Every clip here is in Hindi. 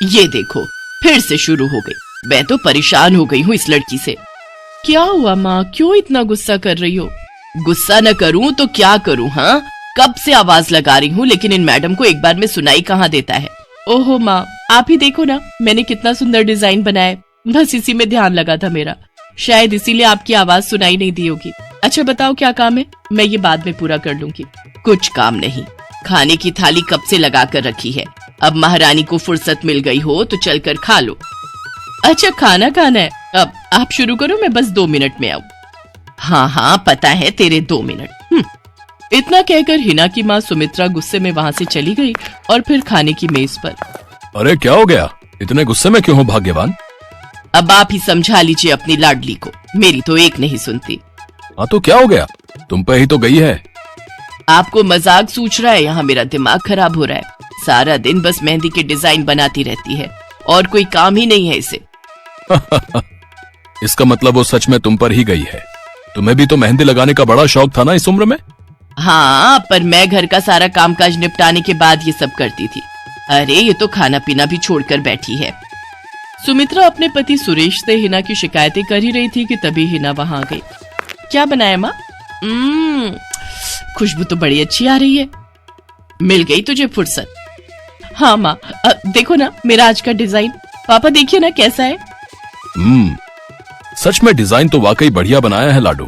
ये देखो फिर से शुरू हो गई। मैं तो परेशान हो गई हूँ इस लड़की से। क्या हुआ माँ, क्यों इतना गुस्सा कर रही हो? गुस्सा न करूँ तो क्या करूँ? हाँ, कब से आवाज लगा रही हूँ लेकिन इन मैडम को एक बार में सुनाई कहाँ देता है। ओहो माँ, आप ही देखो ना, मैंने कितना सुंदर डिजाइन बनाया, बस इसी में ध्यान लगा था मेरा, शायद इसीलिए आपकी आवाज सुनाई नहीं दी होगी। अच्छा बताओ क्या काम है, मैं ये बाद में पूरा कर लूंगी। कुछ काम नहीं, खाने की थाली कब से लगा कर रखी है, अब महारानी को फुर्सत मिल गई हो तो चलकर खा लो। अच्छा खाना खाना है, अब आप शुरू करो, मैं बस 2 मिनट में आऊँ। हाँ हाँ पता है तेरे 2 मिनट। इतना कहकर हिना की माँ सुमित्रा गुस्से में वहाँ से चली गई और फिर खाने की मेज पर। अरे क्या हो गया, इतने गुस्से में क्यों हो भाग्यवान? अब आप ही समझा लीजिए अपनी लाडली को, मेरी तो एक नहीं सुनती। हाँ तो क्या हो गया, तुम पे ही तो गई है। आपको मजाक सूझ रहा है? यहाँ मेरा दिमाग खराब हो रहा है, सारा दिन बस मेहंदी के डिजाइन बनाती रहती है और कोई काम ही नहीं है इसे। इसका मतलब वो सच में तुम पर ही गई है। तुम्हें भी तो मेहंदी लगाने का बड़ा शौक था ना इस उम्र में? हाँ, पर मैं घर का सारा कामकाज निपटाने के बाद ये सब करती थी। अरे ये तो खाना पीना भी छोड़कर बैठी है। सुमित्रा अपने पति सुरेश से हिना की शिकायतें कर ही रही थी कि तभी हिना वहां आ गई। क्या बनाया माँ? खुशबू तो बड़ी अच्छी आ रही है। मिल गई तुझे फुर्सत? हाँ माँ, देखो ना मेरा आज का डिजाइन, पापा देखिए ना कैसा है। सच में डिजाइन तो वाकई बढ़िया बनाया है लाडो।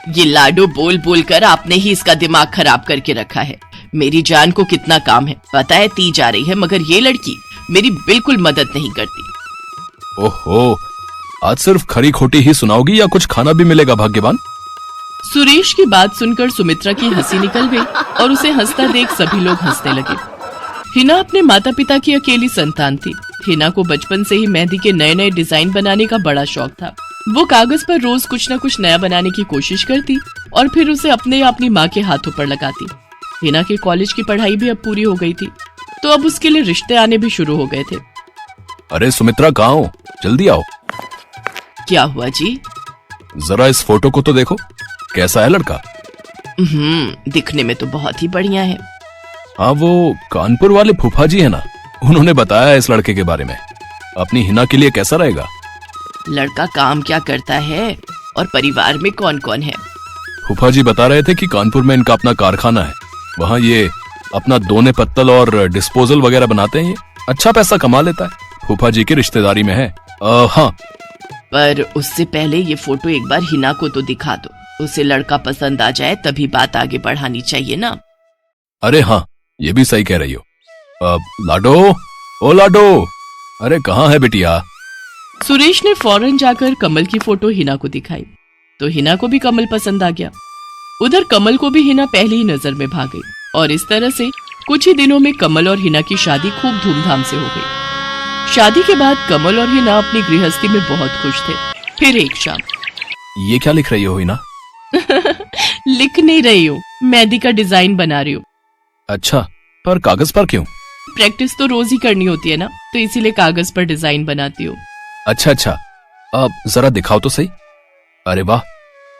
ये लाडो बोल बोल कर आपने ही इसका दिमाग खराब करके रखा है। मेरी जान को कितना काम है पता है, ती जा रही है, मगर ये लड़की मेरी बिल्कुल मदद नहीं करती। ओहो, आज सिर्फ खरी खोटी ही सुनाओगी या कुछ खाना भी मिलेगा भाग्यवान? सुरेश की बात सुनकर सुमित्रा की हंसी निकल गई और उसे हंसता देख सभी लोग हंसने लगे। हिना अपने माता पिता की अकेली संतान थी। हिना को बचपन से ही मेहंदी के नए नए डिजाइन बनाने का बड़ा शौक था। वो कागज पर रोज कुछ न कुछ नया बनाने की कोशिश करती और फिर उसे अपने या अपनी माँ के हाथों पर लगाती। हिना के कॉलेज की पढ़ाई भी अब पूरी हो गई थी, तो अब उसके लिए रिश्ते आने भी शुरू हो गए थे। अरे सुमित्रा कहाँ हो, जल्दी आओ। क्या हुआ जी? जरा इस फोटो को तो देखो, कैसा है लड़का? दिखने में तो बहुत ही बढ़िया है। हाँ, वो कानपुर वाले फूफा जी है ना, उन्होंने बताया इस लड़के के बारे में। अपनी हिना के लिए कैसा रहेगा? लड़का काम क्या करता है और परिवार में कौन कौन है? फूफा जी बता रहे थे कि कानपुर में इनका अपना कारखाना है, वहाँ ये अपना दोने पत्तल और डिस्पोजल वगैरह बनाते हैं। ये अच्छा पैसा कमा लेता है, फूफा जी की रिश्तेदारी में है। हाँ, पर उससे पहले ये फोटो एक बार हिना को तो दिखा दो, उसे लड़का पसंद आ जाए तभी बात आगे बढ़ानी चाहिए ना। अरे हाँ, ये भी सही कह रही हो। लाडो, ओ लाडो, अरे कहाँ है बिटिया? सुरेश ने फौरन जाकर कमल की फोटो हिना को दिखाई तो हिना को भी कमल पसंद आ गया। उधर कमल को भी हिना पहली ही नजर में भाग गई और इस तरह से कुछ ही दिनों में कमल और हिना की शादी खूब धूमधाम से हो गई। शादी के बाद कमल और हिना अपनी गृहस्थी में बहुत खुश थे। फिर एक शाम। ये क्या लिख रही हो हिना? लिख नहीं रही हूँ, मेहंदी का डिजाइन बना रही हूँ। अच्छा, पर कागज पर क्यों? प्रैक्टिस तो रोज ही करनी होती है ना, तो इसीलिए कागज पर डिजाइन बनाती हूँ। अच्छा, अब जरा दिखाओ तो सही। अरे वाह,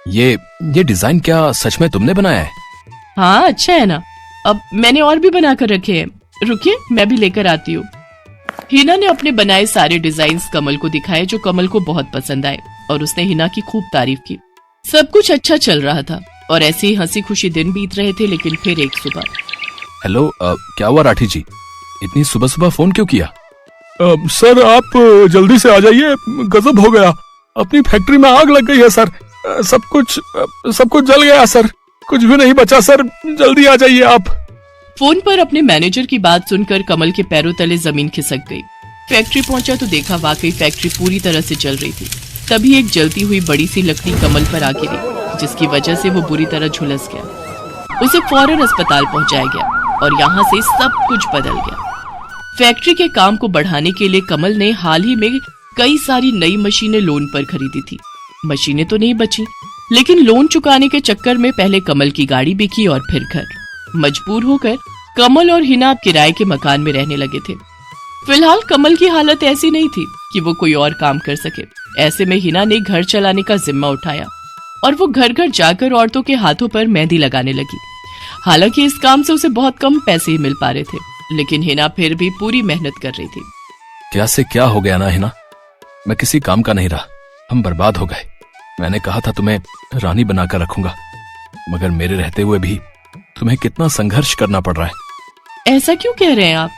ये डिजाइन क्या सच में तुमने बनाया है? हाँ अच्छा है ना, अब मैंने और भी बनाकर रखे हैं, रुकिए मैं भी लेकर आती हूँ। हिना ने अपने बनाए सारे डिजाइन्स कमल को दिखाए जो कमल को बहुत पसंद आए और उसने हिना की खूब तारीफ की। सब कुछ अच्छा चल रहा था और ऐसे ही हंसी खुशी दिन बीत रहे थे। लेकिन फिर एक सुबह। हेलो, क्या हुआ राठी जी, इतनी सुबह सुबह फोन क्यों किया? सर आप जल्दी से आ जाइए, गजब हो गया, अपनी फैक्ट्री में आग लग गई है सर, सब कुछ जल गया सर, कुछ भी नहीं बचा सर, जल्दी आ जाइए आप। फोन पर अपने मैनेजर की बात सुनकर कमल के पैरों तले जमीन खिसक गई। फैक्ट्री पहुंचा तो देखा वाकई फैक्ट्री पूरी तरह से जल रही थी। तभी एक जलती हुई बड़ी सी लकड़ी कमल पर आ गिरी, जिसकी वजह से वो बुरी तरह झुलस गया। उसे फौरन अस्पताल पहुंचाया गया और यहाँ से सब कुछ बदल गया। फैक्ट्री के काम को बढ़ाने के लिए कमल ने हाल ही में कई सारी नई मशीनें लोन पर खरीदी थी। मशीनें तो नहीं बची, लेकिन लोन चुकाने के चक्कर में पहले कमल की गाड़ी बिकी और फिर घर। मजबूर होकर कमल और हिना अब किराए के मकान में रहने लगे थे। फिलहाल कमल की हालत ऐसी नहीं थी कि वो कोई और काम कर सके। ऐसे में हिना ने घर चलाने का जिम्मा उठाया और वो घर घर जाकर औरतों के हाथों पर मेहंदी लगाने लगी। हालांकि इस काम से उसे बहुत कम पैसे ही मिल पा रहे थे, लेकिन हिना फिर भी पूरी मेहनत कर रही थी। क्या से क्या हो गया ना हिना, मैं किसी काम का नहीं रहा, हम बर्बाद हो गए। मैंने कहा था तुम्हें रानी बनाकर रखूंगा, मगर मेरे रहते हुए भी तुम्हें कितना संघर्ष करना पड़ रहा है। ऐसा क्यों कह रहे हैं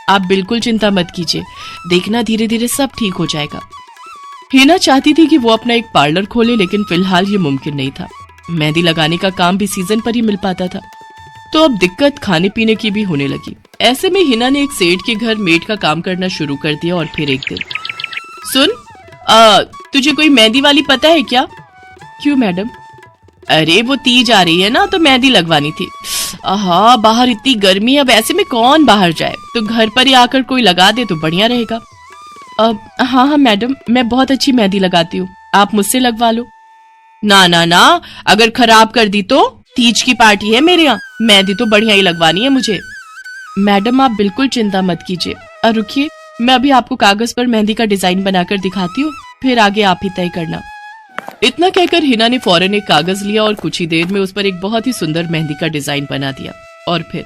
आप बिल्कुल चिंता मत कीजिए, देखना धीरे धीरे सब ठीक हो जाएगा। हिना चाहती थी कि वो अपना एक पार्लर खोले, लेकिन फिलहाल ये मुमकिन नहीं था। मेहंदी लगाने का काम भी सीजन पर ही मिल पाता था, तो अब दिक्कत खाने पीने की भी होने लगी। ऐसे में हिना ने एक सेठ के घर मेड का काम करना शुरू कर दिया। और फिर एक दिन, सुन, तुझे कोई मेहंदी वाली पता है क्या? क्यों मैडम? अरे वो तीज आ रही है ना, तो मेहंदी लगवानी थी। आहा, बाहर इतनी गर्मी, अब ऐसे में कौन बाहर जाए, तो घर पर ही आकर कोई लगा दे तो बढ़िया रहेगा। हाँ मैडम, मैं बहुत अच्छी मेहंदी लगाती हूँ, आप मुझसे लगवा लो। ना ना ना, अगर खराब कर दी तो? तीज की पार्टी है मेरे यहाँ, मेहंदी तो बढ़िया ही लगवानी है मुझे। मैडम आप बिल्कुल चिंता मत कीजिए, और रुकिए, मैं अभी आपको कागज पर मेहंदी का डिजाइन बनाकर दिखाती हूँ, फिर आगे आप ही तय करना। इतना कहकर हिना ने फौरन एक कागज लिया और कुछ ही देर में उस पर एक बहुत ही सुंदर मेहंदी का डिजाइन बना दिया। और फिर,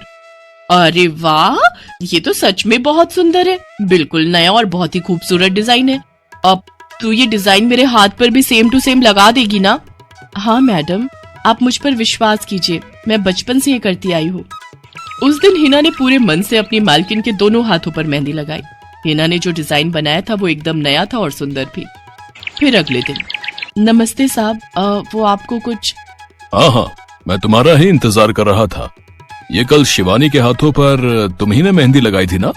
अरे वाह, ये तो सच में बहुत सुंदर है, बिल्कुल नया और बहुत ही खूबसूरत डिजाइन है। अब तू ये डिजाइन मेरे हाथ पर भी सेम टू सेम लगा देगी ना? हाँ मैडम, आप मुझ पर विश्वास कीजिए, मैं बचपन से ये करती आई हूँ। उस दिन हिना ने पूरे मन से अपनी मालकिन के दोनों हाथों पर मेहंदी लगाई। हिना ने जो डिजाइन बनाया था वो एकदम नया था और सुंदर भी। फिर अगले दिन, नमस्ते साहब, वो आपको कुछ? हाँ, मैं तुम्हारा ही इंतजार कर रहा था। ये कल शिवानी के हाथों पर तुम ही ने मेहंदी लगाई थी ना?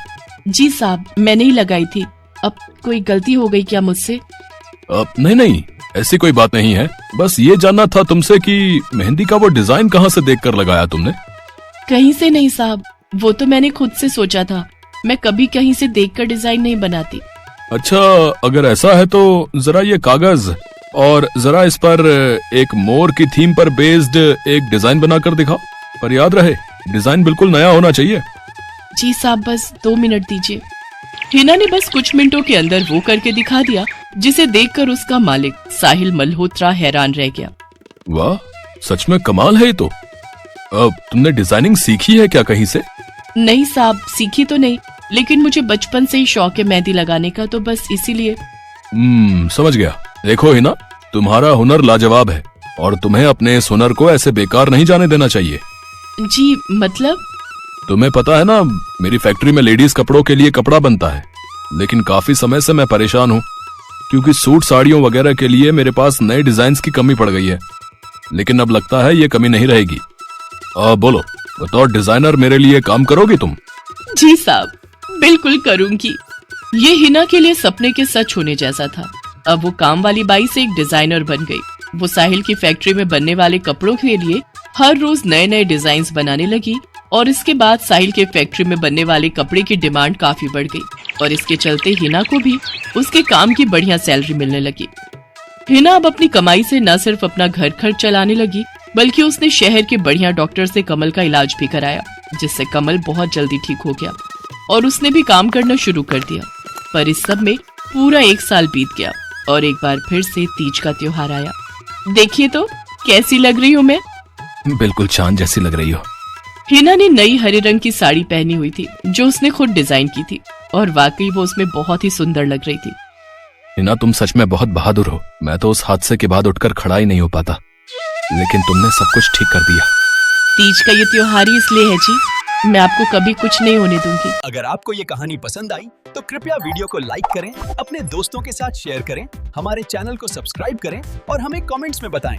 जी साहब, मैंने ही लगाई थी। अब कोई गलती हो गई क्या मुझसे? नहीं, ऐसी कोई बात नहीं है। बस ये जानना था तुमसे कि मेहंदी का वो डिजाइन कहाँ से देखकर लगाया तुमने? कहीं से नहीं साहब, वो तो मैंने खुद से सोचा था, मैं कभी कहीं से देखकर डिजाइन नहीं बनाती। अच्छा, अगर ऐसा है तो जरा ये कागज और जरा इस पर एक मोर की थीम पर बेस्ड एक डिजाइन बनाकर दिखाओ, पर याद रहे डिजाइन बिल्कुल नया होना चाहिए। जी साहब, बस 2 मिनट दीजिए। हिना ने बस कुछ मिनटों के अंदर वो करके दिखा दिया, जिसे देखकर उसका मालिक साहिल मल्होत्रा हैरान रह गया। वाह, सच में कमाल है ये तो। अब तुमने डिजाइनिंग सीखी है क्या कहीं से? नहीं साहब, सीखी तो नहीं, लेकिन मुझे बचपन से ही शौक है मेहंदी लगाने का, तो बस इसीलिए। समझ गया। देखो हिना, तुम्हारा हुनर लाजवाब है और तुम्हें अपने इस हुनर को ऐसे बेकार नहीं जाने देना चाहिए। जी मतलब? तुम्हें पता है ना, मेरी फैक्ट्री में लेडीज कपड़ों के लिए कपड़ा बनता है, लेकिन काफी समय से मैं परेशान हूँ, क्योंकि सूट साड़ियों वगैरह के लिए मेरे पास नए डिजाइन्स की कमी पड़ गई है। लेकिन अब लगता है ये कमी नहीं रहेगी। बोलो, बतौर डिजाइनर मेरे लिए काम करोगी तुम? जी साहब, बिल्कुल करूंगी। ये हिना के लिए सपने के सच होने जैसा था। अब वो काम वाली बाई से एक डिजाइनर बन गई। वो साहिल की फैक्ट्री में बनने वाले कपड़ों के लिए हर रोज नए नए डिजाइन बनाने लगी, और इसके बाद साहिल के फैक्ट्री में बनने वाले कपड़े की डिमांड काफी बढ़ गई, और इसके चलते हिना को भी उसके काम की बढ़िया सैलरी मिलने लगी। हिना अब अपनी कमाई से न सिर्फ अपना घर खर्च चलाने लगी, बल्कि उसने शहर के बढ़िया डॉक्टर से कमल का इलाज भी कराया, जिससे कमल बहुत जल्दी ठीक हो गया और उसने भी काम करना शुरू कर दिया। पर इस सब में पूरा 1 साल बीत गया और एक बार फिर से तीज का त्योहार आया। देखिए तो कैसी लग रही हूँ मैं? बिल्कुल चांद जैसी लग रही हो। हिना ने नई हरे रंग की साड़ी पहनी हुई थी, जो उसने खुद डिजाइन की थी, और वाकई वो उसमें बहुत ही सुंदर लग रही थी। हिना, तुम सच में बहुत बहादुर हो। मैं तो उस हादसे के बाद उठकर खड़ा ही नहीं हो पाता, लेकिन तुमने सब कुछ ठीक कर दिया। तीज का ये त्योहार ही इसलिए है जी, मैं आपको कभी कुछ नहीं होने दूंगी। अगर आपको ये कहानी पसंद आई तो कृपया वीडियो को लाइक करें, अपने दोस्तों के साथ शेयर करें, हमारे चैनल को सब्सक्राइब करें और हमें कमेंट्स में बताएं।